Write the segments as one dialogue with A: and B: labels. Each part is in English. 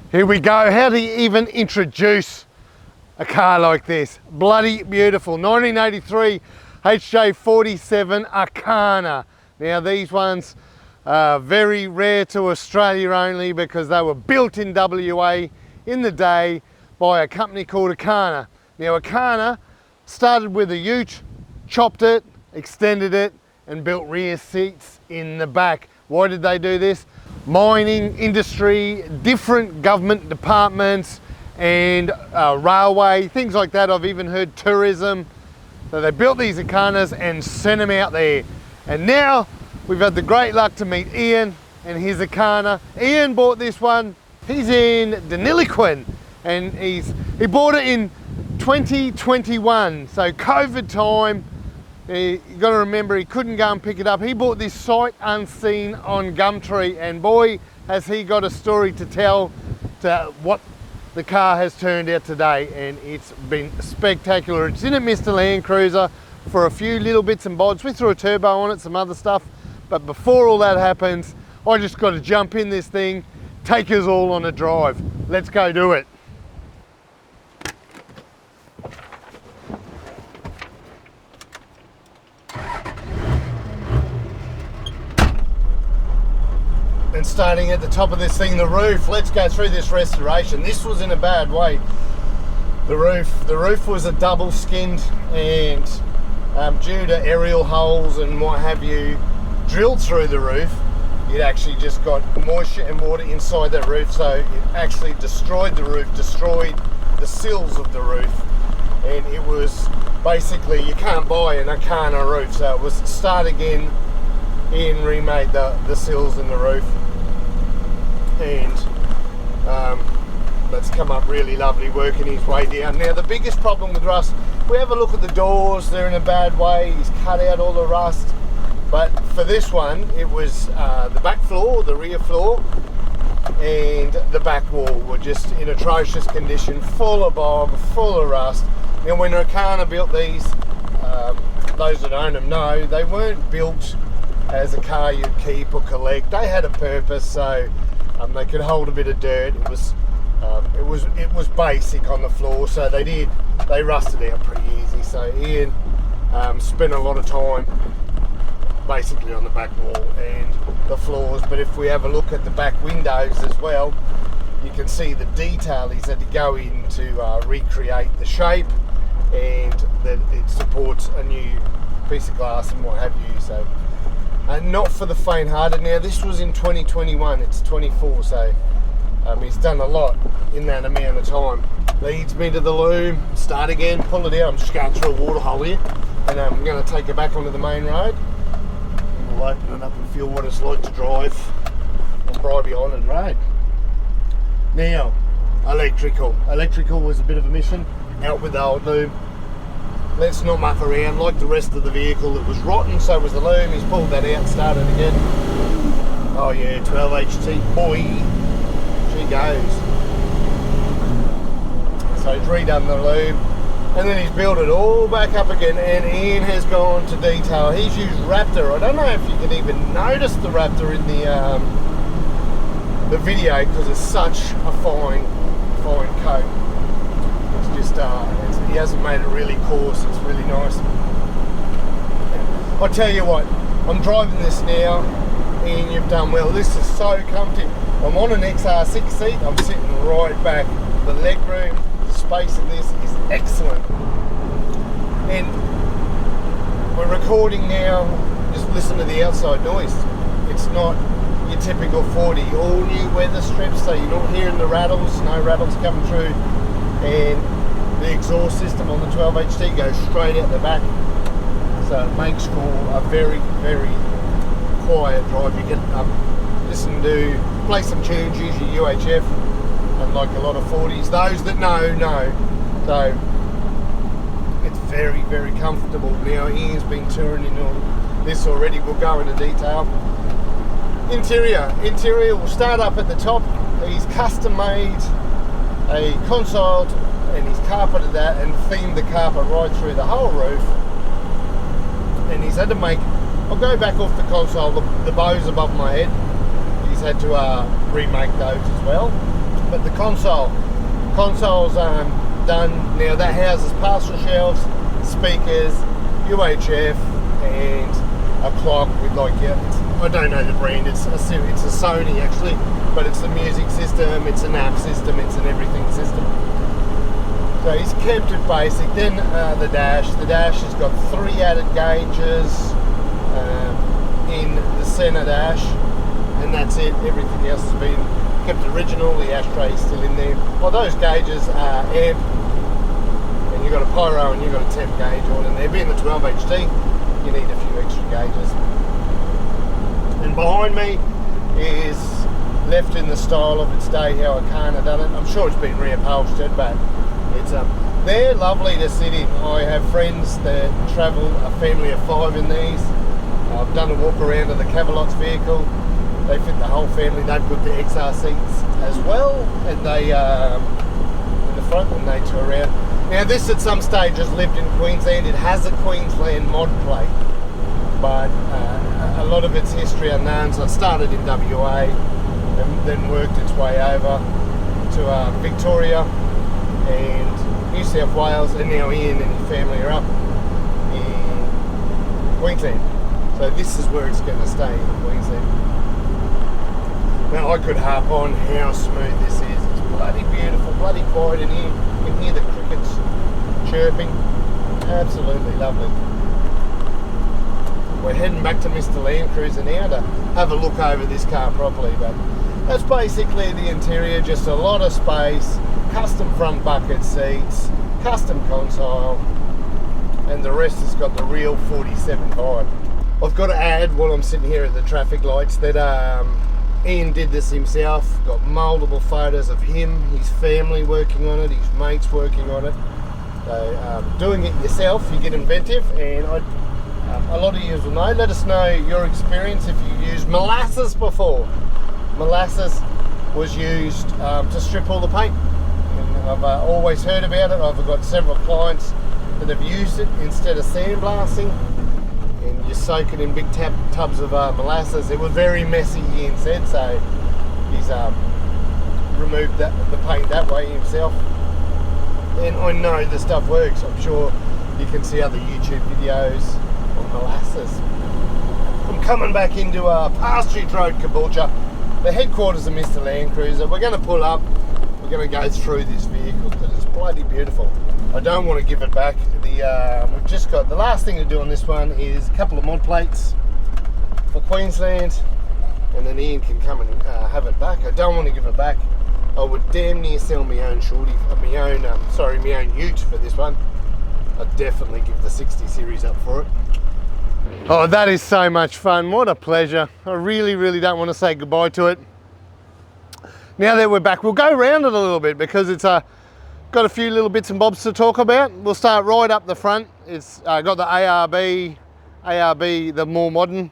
A: Here we go. How do you even introduce a car like this? Bloody beautiful. 1983 HJ47 Arkana. Now these ones are very rare to Australia only because they were built in WA in the day by a company called Arkana. Now Arkana started with a ute, chopped it, extended it and built rear seats in the back. Why did they do this? Mining industry, different government departments and railway, things like that. I've even heard tourism. So they built these Arkanas and sent them out there. And now we've had the great luck to meet Ian and his Arkana. Ian bought this one. He's in Deniliquin and he bought it in 2021. So COVID time. You got to remember he couldn't go and pick it up. He bought this sight unseen on Gumtree and boy has he got a story to tell to what the car has turned out today, and it's been spectacular. It's in a Mr. Landcruiser for a few little bits and bobs. We threw a turbo on it, some other stuff, but before all that happens I just got to jump in this thing, take us all on a drive. Let's go do it. And starting at the top of this thing, the roof. Let's go through this restoration. This was in a bad way. The roof was a double skinned and due to aerial holes and what have you drilled through the roof, it actually just got moisture and water inside that roof, so it actually destroyed the roof, destroyed the sills of the roof, and it was basically, you can't buy an Arkana roof, so it was start again. Ian remade the sills in the roof, and that's come up really lovely, working his way down. Now the biggest problem with rust, we have a look at the doors, they're in a bad way, he's cut out all the rust, but for this one it was the back floor, the rear floor and the back wall were just in atrocious condition, full of bog, full of rust. And when Arkana built these, those that own them know, they weren't built as a car you'd keep or collect. They had a purpose, so they could hold a bit of dirt. It was basic on the floor, so they rusted out pretty easy. So Ian spent a lot of time basically on the back wall and the floors. But if we have a look at the back windows as well, you can see the detail he's had to go in to recreate the shape, and that it supports a new piece of glass and what have you. So not for the faint-hearted. Now this was in 2021, it's 24, so he's done a lot in that amount of time. Leads me to the loom, start again, pull it out. I'm just going through a water hole here, and I'm going to take it back onto the main road. And we'll open it up and feel what it's like to drive on Bribey Island Road. Now, electrical. Electrical was a bit of a mission, out with the old loom. Let's not muck around. Like the rest of the vehicle, it was rotten, so was the loom. He's pulled that out and started again. Oh yeah, 12 HT, boy, she goes. So he's redone the loom, and then he's built it all back up again, and Ian has gone to detail. He's used Raptor. I don't know if you can even notice the Raptor in the video, because it's such a fine coat. Just he hasn't made it really coarse. It's really nice. I tell you what, I'm driving this now and you've done well. This is so comfy. I'm on an XR6 seat, I'm sitting right back. The leg room, the space in this is excellent. And we're recording now, just listen to the outside noise. It's not your typical 40, all new weather strips, so you're not hearing the rattles, no rattles coming through. And the exhaust system on the 12 HT goes straight out the back, so it makes for a very, very quiet drive. You can listen to, play some tunes, use your UHF, and like a lot of 40s, those that know. So it's very, very comfortable. Now Ian's been touring in all this already, we'll go into detail. Interior will start up at the top. He's custom made a console, and he's carpeted that and themed the carpet right through the whole roof. And he's had to make, I'll go back off the console, the bows above my head, he's had to remake those as well. But the console's done. Now that houses parcel shelves, speakers, UHF, and a clock with like, I don't know the brand, it's a Sony actually, but it's the music system, it's an app system, it's an everything system. So he's kept it basic. Then the dash has got 3 added gauges in the centre dash, and that's it. Everything else has been kept original. The ashtray is still in there. Well, those gauges are amp, and you've got a pyro and you've got a temp gauge on in there. Being the 12 HT, you need a few extra gauges. And behind me is left in the style of its day how Arkana done it. I'm sure it's been reupholstered, but it's they're lovely to sit in. I have friends that travel, a family of 5 in these. I've done a walk around of the Cavalot's vehicle. They fit the whole family. They've got the XR seats as well, and they in the front, and they tour around. Now this at some stage has lived in Queensland. It has a Queensland mod plate, but a lot of its history unknown. So it started in WA and then worked its way over to Victoria and New South Wales, and now Ian and his family are up in Queensland. So this is where it's going to stay, in Queensland. Now I could harp on how smooth this is. It's bloody beautiful, bloody quiet in here. You can hear the crickets chirping. Absolutely lovely. We're heading back to Mr. Landcruiser now to have a look over this car properly, but that's basically the interior. Just a lot of space, custom front bucket seats, custom console, and the rest has got the real 47 vibe. I've got to add, while I'm sitting here at the traffic lights, that Ian did this himself. Got multiple photos of him, his family working on it, his mates working on it. So doing it yourself, you get inventive, and a lot of you will know. Let us know your experience if you used molasses before. Molasses was used to strip all the paint. And I've always heard about it. I've got several clients that have used it instead of sandblasting. And you soak it in big tubs of molasses. It was very messy, Ian said, so he's removed the paint that way himself. And I know the stuff works. I'm sure you can see other YouTube videos on molasses. I'm coming back into Past Street Road, Caboolture, the headquarters of Mr. Landcruiser. We're going to pull up. We're going to go through this vehicle because it's bloody beautiful. I don't want to give it back. We've just got the last thing to do on this one is a couple of mod plates for Queensland, and then Ian can come and have it back. I don't want to give it back. I would damn near sell my own my own ute for this one. I'd definitely give the 60 series up for it. Oh, that is so much fun. What a pleasure. I really, really don't want to say goodbye to it. Now that we're back, we'll go around it a little bit because it's got a few little bits and bobs to talk about. We'll start right up the front. It's got the ARB, the more modern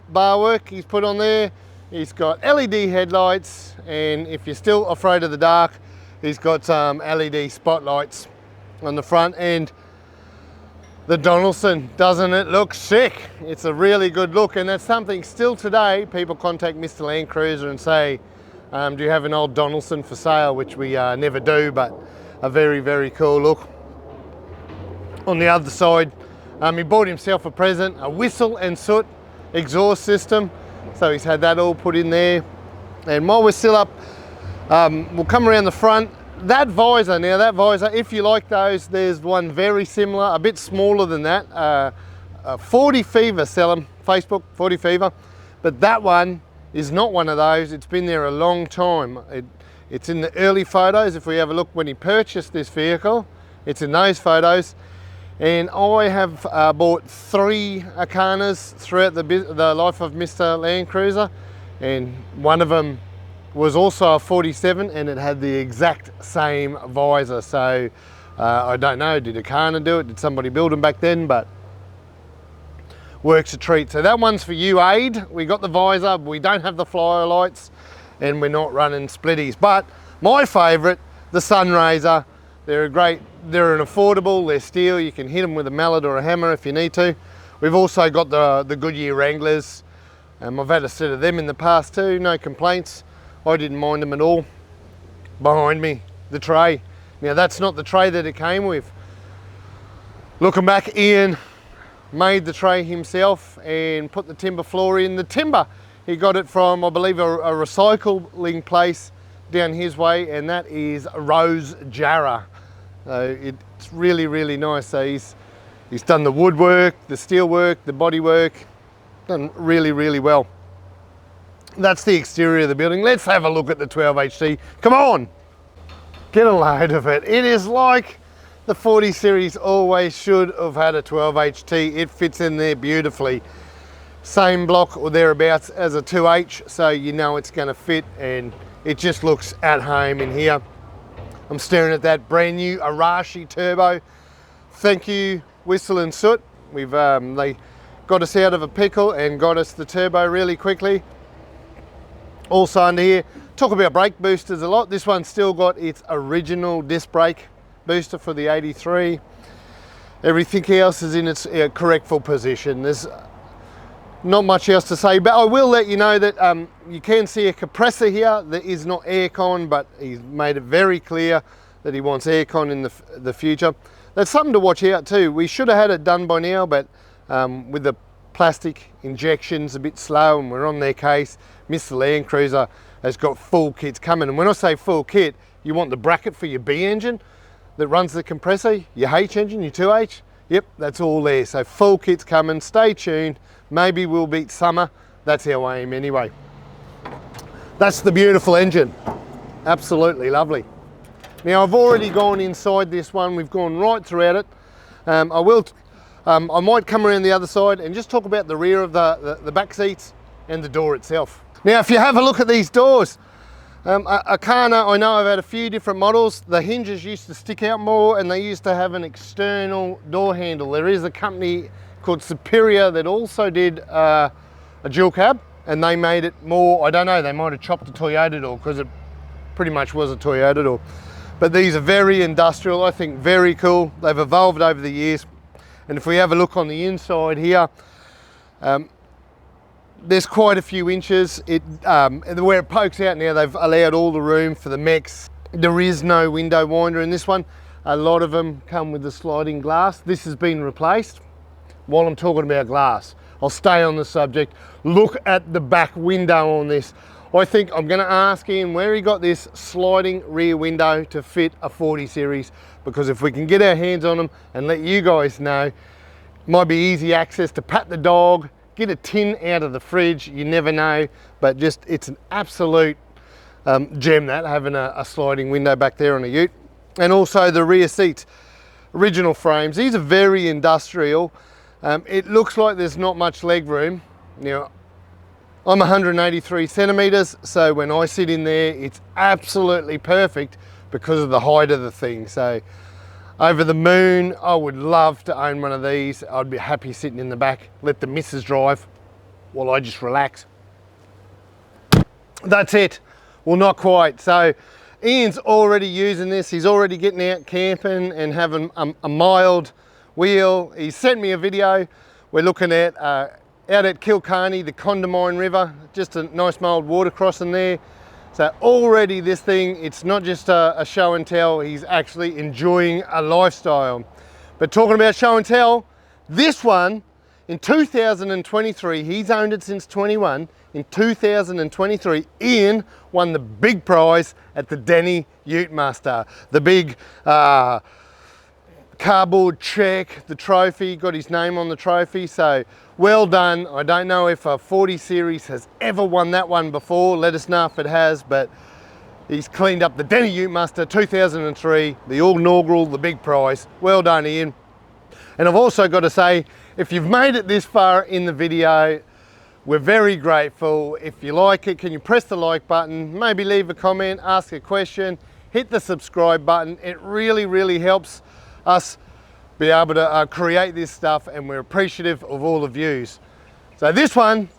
A: bar work he's put on there. He's got LED headlights, and if you're still afraid of the dark, he's got some LED spotlights on the front. And the Donaldson, doesn't it look sick? It's a really good look, and that's something still today people contact Mr. Landcruiser and say, do you have an old Donaldson for sale? Which we never do, but a very, very cool look. On the other side, he bought himself a present, a whistle and soot exhaust system. So he's had that all put in there. And while we're still up, we'll come around the front. That visor, if you like those, there's one very similar, a bit smaller than that. 40 Fever sell them, Facebook, 40 Fever. But that one is not one of those. It's been there a long time. It's in the early photos. If we have a look when he purchased this vehicle, it's in those photos. And I have bought 3 Arkanas throughout the life of Mr. Landcruiser, and one of them was also a 47, and it had the exact same visor. So I don't know, did Arkana do it? Did somebody build them back then? But works a treat. So that one's for you, Aid. We got the visor, we don't have the flyer lights, and we're not running splitties. But my favourite, the Sunraiser. They're an affordable, they're steel. You can hit them with a mallet or a hammer if you need to. We've also got the Goodyear Wranglers. I've had a set of them in the past too, no complaints. I didn't mind them at all. behind me, the tray. Now that's not the tray that it came with. Looking back, Ian made the tray himself and put the timber floor in. The timber, he got it from, I believe, a recycling place down his way, and that is Rose Jarrah. So it's really, really nice. So he's done the woodwork, the steel work, the body work, done really, really well. That's the exterior of the building. Let's have a look at the 12HT. Come on, get a load of it. It is like the 40 series always should have had a 12HT. It fits in there beautifully. Same block or thereabouts as a 2H, so you know it's going to fit, and it just looks at home in here. I'm staring at that brand new Arashi turbo. Thank you, Whistle and Soot. They got us out of a pickle and got us the turbo really quickly. Also under here, talk about brake boosters a lot. This one's still got its original disc brake booster for the 83. Everything else is in its correct full position. There's not much else to say, but I will let you know that you can see a compressor here that is not aircon, but he's made it very clear that he wants aircon in the future. That's something to watch out too. We should have had it done by now, but with the plastic injections a bit slow and we're on their case. Mr. Landcruiser has got full kits coming, and when I say full kit, you want the bracket for your B engine that runs the compressor, your H engine, your 2H. Yep, that's all there. So full kit's coming. Stay tuned. Maybe we'll beat summer. That's our aim anyway. That's the beautiful engine. Absolutely lovely. Now I've already gone inside this one. We've gone right throughout it. I might come around the other side and just talk about the rear of the back seats and the door itself. Now if you have a look at these doors, Arkana, I know I've had a few different models. The hinges used to stick out more and they used to have an external door handle. There is a company called Superior that also did a dual cab, and they made it more, I don't know, they might have chopped the Toyota door because it pretty much was a Toyota door. But these are very industrial, I think very cool. They've evolved over the years. And if we have a look on the inside here, there's quite a few inches. Where it pokes out now, they've allowed all the room for the mechs. There is no window winder in this one. A lot of them come with the sliding glass. This has been replaced. While I'm talking about glass, I'll stay on the subject. Look at the back window on this. I think I'm going to ask Ian where he got this sliding rear window to fit a 40 series, because if we can get our hands on them and let you guys know, might be easy access to pat the dog, get a tin out of the fridge, you never know. But just, it's an absolute gem that, having a sliding window back there on a ute. And also the rear seats, original frames. These are very industrial. It looks like there's not much leg room. Now, I'm 183 centimeters, so when I sit in there, it's absolutely perfect because of the height of the thing. So over the moon, I would love to own one of these. I'd be happy sitting in the back, let the missus drive while I just relax. That's it. Well, not quite. So Ian's already using this. He's already getting out camping and having a mild wheel. He sent me a video. We're looking at out at Kilcarney, the Condamine River, just a nice mild water crossing there. So already this thing, it's not just a show and tell, he's actually enjoying a lifestyle. But talking about show and tell, this one in 2023, he's owned it since 21. In 2023, Ian won the big prize at the Denny Ute Muster, the big cardboard check, the trophy, got his name on the trophy. So well done. I don't know if a 40 series has ever won that one before. Let us know if it has, but he's cleaned up the Denny Ute Muster 2003, the inaugural, the big prize. Well done, Ian. And I've also got to say, if you've made it this far in the video, we're very grateful. If you like it, can you press the like button, maybe leave a comment, ask a question, hit the subscribe button. It really, really helps us be able to create this stuff, and we're appreciative of all the views. So this one,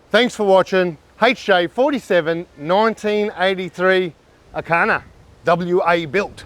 A: thanks for watching. HJ47 1983 Arkana, WA built.